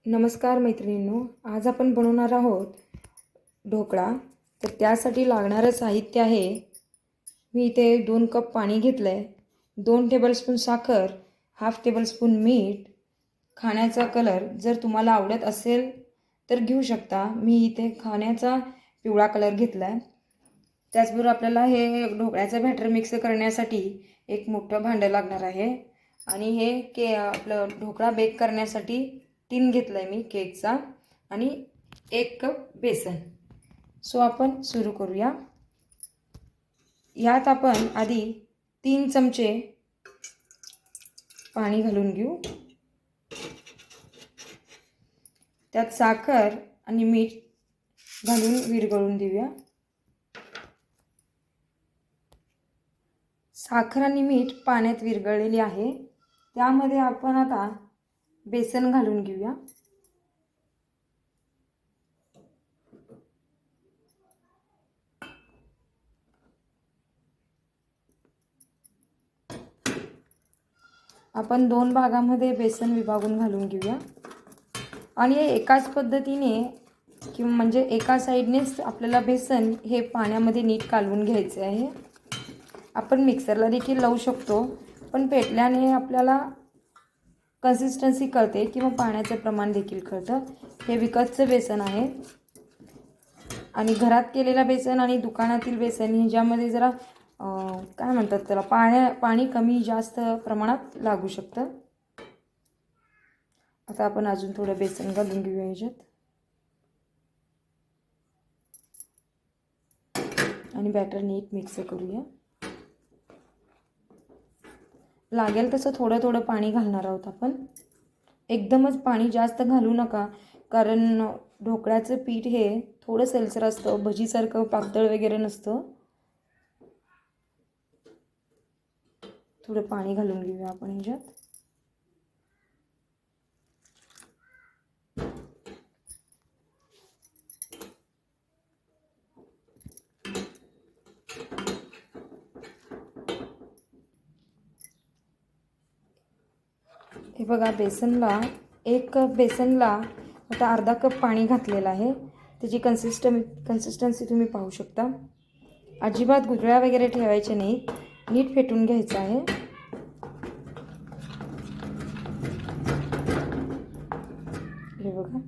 नमस्कार मैत्रिणींनो, आज आपण बनवणार आहोत ढोकळा। तर त्यासाठी लागणारं साहित्य आहे, मी इथे 2 कप पाणी घेतलं आहे, 2 टेबलस्पून साखर, हाफ टेबलस्पून मीठ, खाण्याचा कलर जर तुम्हाला आवडत असेल तर घेऊ शकता। मी इथे खाण्याचा पिवळा कलर घेतला आहे। त्याचबरोबर आपल्याला हे ढोकळ्याचं बॅटर मिक्स करण्यासाठी एक मोठं भांडं लागणार आहे आणि हे आपलं ढोकळा बेक करण्यासाठी टिन घेतला आहे मी केकचा आणि 1 कप बेसन। सो आपण सुरू करूया। यात आपण आधी 3 चमचे पाणी घालून घेऊ। त्यात साखर आणि मीठ घालून विरघळून देऊया। साखर आणि मीठ पाण्यात विरघळलेली आहे, त्यामध्ये आपण आता बेसन घालून घेऊया। आपण 2 भागामध्ये बेसन विभागून घालून घेऊया आणि एकाच पद्धतीने किंवा म्हणजे एका साइडनेच आपल्याला बेसन हे पाण्यामध्ये नीट कालवून घ्यायचे आहे। आपण मिक्सरला देखील लावू शकतो, पण पेटल्याने आपल्याला कन्सिस्टन्सी कळते किंवा पाण्याचं प्रमाण देखील कळतं। हे विकतचं बेसन आहे आणि घरात केलेला बेसन आणि दुकानातील बेसन ह्याच्यामध्ये जरा काय म्हणतात त्याला पाणी कमी जास्त प्रमाणात लागू शकतं। आता आपण अजून थोडं बेसन घालून घेऊया ह्याच्यात आणि बॅटर नीट मिक्स करूया। लागेल तसं थोडं थोडं पाणी घालणार आहोत आपण, एकदमच पाणी जास्त घालू नका, कारण ढोकळ्याचं पीठ हे थोडं सैलसर असतं, भजीसारखं पातळ वगैरे नसतं। थोडं पाणी घालून घेऊया आपण ह्याच्यात। हे बघा, बेसनला 1 कप बेसनला आता अर्धा कप पाणी घातलेलं आहे। त्याची कन्सिस्टन्सी तुम्ही पाहू शकता। अजिबात गुठळ्या वगैरे ठेवायचे नाही, नीट फेटून घ्यायचं आहे। हे बघा,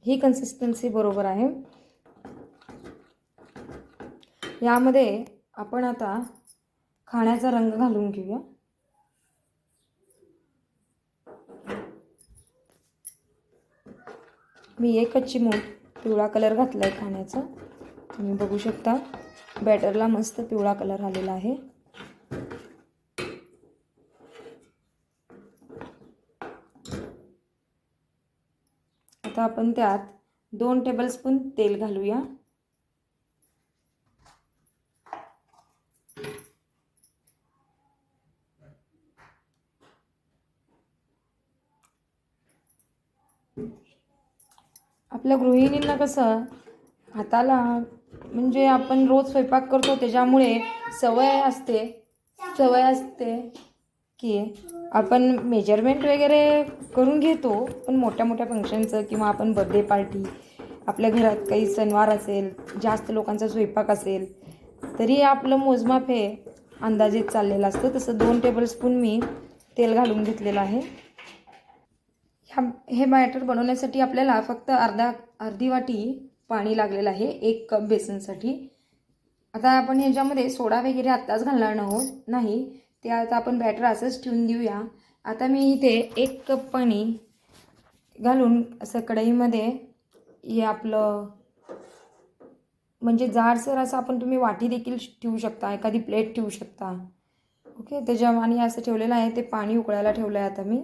ही कन्सिस्टन्सी बरोबर आहे। यामध्ये आपण आता खाण्याचा रंग घालून घेऊया। मी 1 चिमूट पिवळा कलर घातला आहे खाण्याचा, तुम्ही बघू शकता बॅटरला मस्त पिवळा कलर आलेला आहे। आता आपण त्यात 2 टेबलस्पून तेल घालूया। आपल्या गृहिणींना कसं हाताला म्हणजे आपण रोज स्वयंपाक करतो त्याच्यामुळे सवय असते की आपण मेजरमेंट वगैरे करून घेतो, पण मोठ्या मोठ्या फंक्शनचं किंवा आपण बर्थडे पार्टी, आपल्या घरात काही सणवार असेल, जास्त लोकांचा स्वयंपाक असेल, तरी आपलं मोजमाप हे अंदाजेच चाललेलं असतं। तसं 2 टेबलस्पून मी तेल घालून घेतलेलं आहे। हे बॅटर बनवण्यासाठी आपल्याला फक्त अर्धी वाटी पाणी लागलेलं आहे 1 कप बेसनसाठी। आता आपण ह्याच्यामध्ये सोडा वगैरे आत्ताच घालणार नाही, ते आता आपण बॅटर असंच ठेवून देऊया। आता मी इथे 1 कप पाणी घालून असं कढईमध्ये हे आपलं म्हणजे जाडसर असं आपण तुम्ही वाटी देखील ठेवू शकता, एखादी प्लेट ठेवू शकता। ओके, त्याच्यामध्ये असं ठेवलेलं आहे, ते पाणी उकळायला ठेवलं आहे। आता मी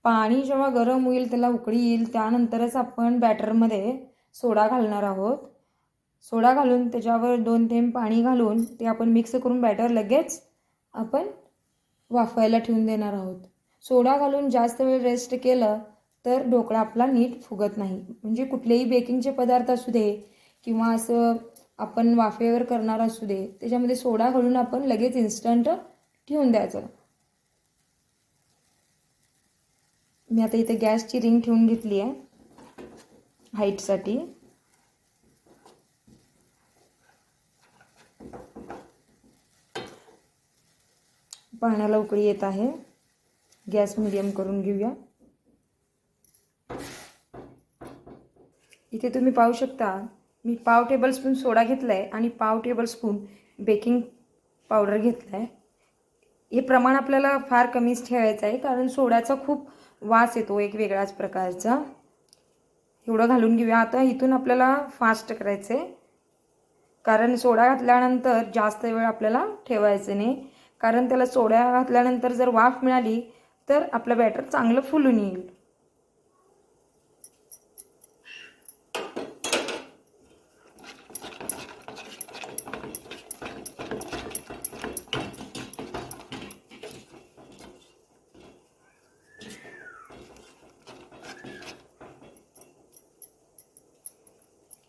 पाणी जेव्हा गरम होईल, त्याला उकळी येईल, त्यानंतरच आपण बॅटरमध्ये सोडा घालणार आहोत। सोडा घालून त्याच्यावर 2 थेंब पाणी घालून ते आपण मिक्स करून बॅटर लगेच आपण वाफायला ठेवून देणार आहोत। सोडा घालून जास्त वेळ रेस्ट केलं तर ढोकळा आपला नीट फुगत नाही। म्हणजे कुठलेही बेकिंगचे पदार्थ असू दे किंवा असं आपण वाफेवर करणार असू दे, त्याच्यामध्ये सोडा घालून आपण लगेच इन्स्टंट ठेवून द्यायचं. मी आता इथे गॅसची रिंग ठेवून घेतली आहे हाईटसाठी. पाण्याला उकळी येत आहे. गॅस मीडियम करून घेऊया. इथे तुम्ही पाहू शकता मी पाव टेबलस्पून सोडा घेतला आहे आणि पाव टेबलस्पून बेकिंग पावडर घेतला आहे. हे प्रमाण आपल्याला फार कमीच ठेवायचं आहे कारण सोड्याचा खूप वास येतो एक वेगळाच प्रकारचा. एवढं घालून घेऊया. आता इथून आपल्याला फास्ट करायचं आहे कारण सोडा घातल्यानंतर जास्त वेळ आपल्याला ठेवायचं नाही, कारण त्याला सोडा घातल्यानंतर जर वाफ मिळाली तर आपलं बॅटर चांगलं फुलून येईल.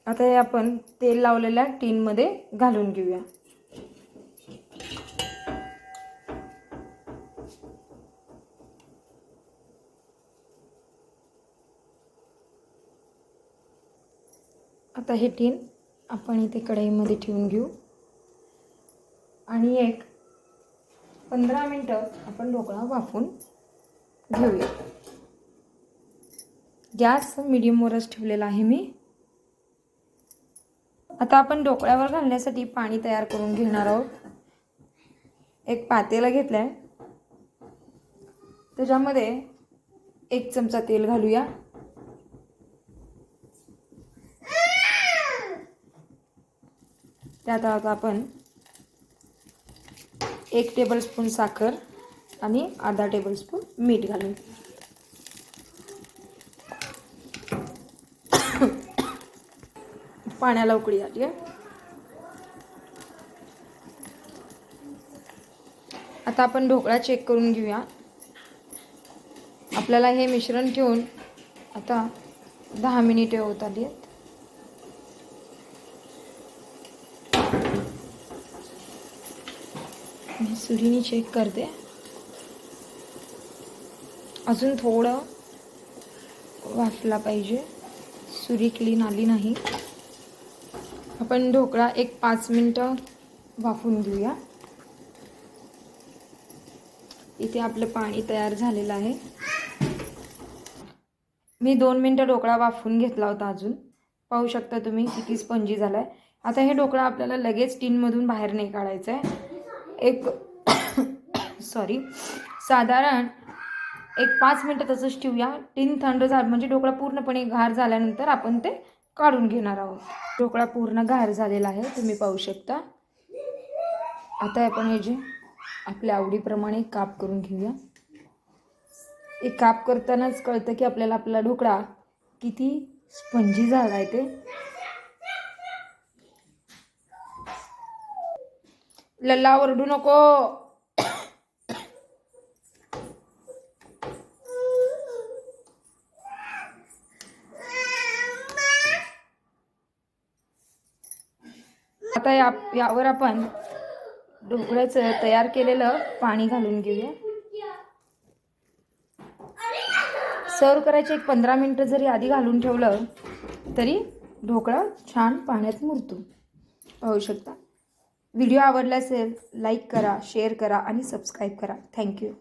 आता हे आपण तेल लावलेल्या टीनमध्ये घालून घेऊया. आता हे टीन आपण इथे कढईमध्ये ठेवून घेऊ आणि एक 15 मिनिटं आपण ढोकळा वाफून घेऊया. गॅस मीडियमवरच ठेवलेला आहे मी. आता आपण ढोकळ्यावर घालण्यासाठी पाणी तयार करून घेणार आहोत. एक पातेलं घेतलं आहे, त्याच्यामध्ये 1 चमचा तेल घालूया. त्यात आता आपण 1 टेबलस्पून साखर आणि अर्धा टेबलस्पून मीठ घालू. पाण्याला उकळी आली आहे. आता आपण ढोकळा चेक करून घेऊया. आपल्याला हे मिश्रण ठेवून आता 10 मिनिटे होत आली आहेत. मी सुरीने चेक करते. अजून थोडं वाफला पाहिजे, सुरी क्लीन आली नाही. आपण ढोकळा एक 5 मिनिटं वाफून घेऊया. इथे आपलं पाणी तयार झालेलं आहे. मी 2 मिनिटं ढोकळा वाफून घेतला होता. अजून पाहू शकता तुम्ही किती स्पंजी झाला आहे. आता हे ढोकळा आपल्याला लगेच टीनमधून बाहेर नाही काढायचं आहे. साधारण 5 मिनिटं तसंच ठेवूया. टीन थंड झालं म्हणजे ढोकळा पूर्णपणे गार झाल्यानंतर आपण ते काढून घेणार आहोत. ढोकळा पूर्ण गार झालेला आहे, तुम्ही पाहू शकता. आता आपण हे जे आपल्या आवडीप्रमाणे काप करून घेऊया. एक काप करतानाच कळतं की आपल्याला आपला ढोकळा किती स्पंजी झाला आहे ते. लल्ला ओरडू नको. आता यावर आपण ढोकळ्याचं तयार केलेलं पाणी घालून घेऊया. सर्व करायचे 15 मिनिटं जरी आधी घालून ठेवलं तरी ढोकळा छान पाण्यात मुरतो. पाहू शकता. व्हिडिओ आवडला असेल लाईक करा, शेअर करा आणि सबस्क्राईब करा. थँक्यू.